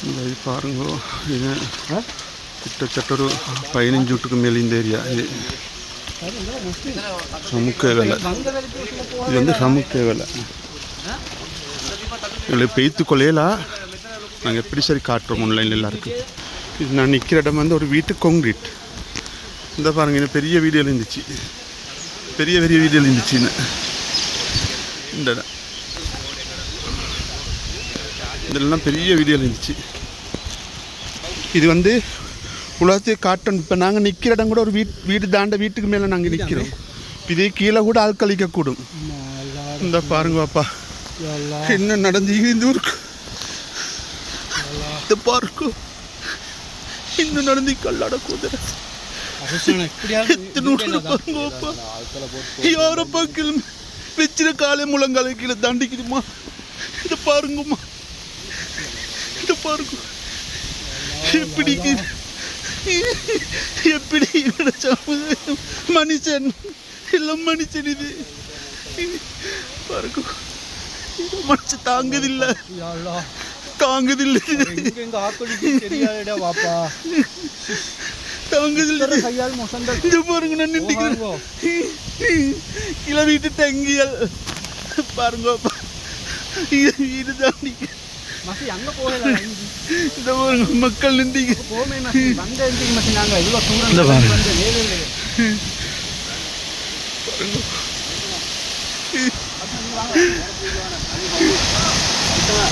இது பாருங்க, இது கிட்டத்தட்ட ஒரு 15 வீட்டுக்கு மேலே இந்த ஏரியா. இது சமுக்க வேலை, இது வந்து சமுக்க வேலை. எங்களுக்கு பெய்த்து கொள்ளையலாம். நாங்கள் எப்படி சரி காட்டுறோம் ஆன்லைனில் எல்லாருக்கும். இது நான் நிற்கிற இடம் வந்து ஒரு வீட்டு கான்கிரீட். இந்த பாருங்கள், இன்னும் பெரிய வீடியோவில் இருந்துச்சு, பெரிய பெரிய வீடியோவில் இருந்துச்சுன்னு. இந்த இடம் இதெல்லாம் பெரிய வீடியோவில் இருந்துச்சு. இது வந்து உலகத்தையே காட்டணும். இப்போ நாங்கள் நிற்கிற இடம் கூட ஒரு வீடு தாண்ட வீட்டுக்கு மேலே நாங்கள் நிற்கிறோம். இதே கீழே கூட ஆள் கழிக்கக்கூடும். இந்த பாருங்க பாப்பா, என்ன நடந்து இந்த ஊருக்கு. இந்த பாருங்க, இன்னும் நடந்து கல்லாட கூதுற யாரப்பா கிளம்பி வச்சிட காலை முழங்காலை கீழே தாண்டிக்குதுமா. இதை பாருங்கம்மா, இதை பாருங்க எப்படி எப்படி மனுஷன் எல்லாம் மனுஷன். இது பாருங்க, மனுஷன் தாங்குதில்லை தாங்குதில்லை இது பாருங்க. நான் நின்றுக்கிறேன் கீழே வீட்டு தங்கியல் பாருங்க வீடு தாண்டி இந்த பாருங்க மக்கள் நின்றீங்க.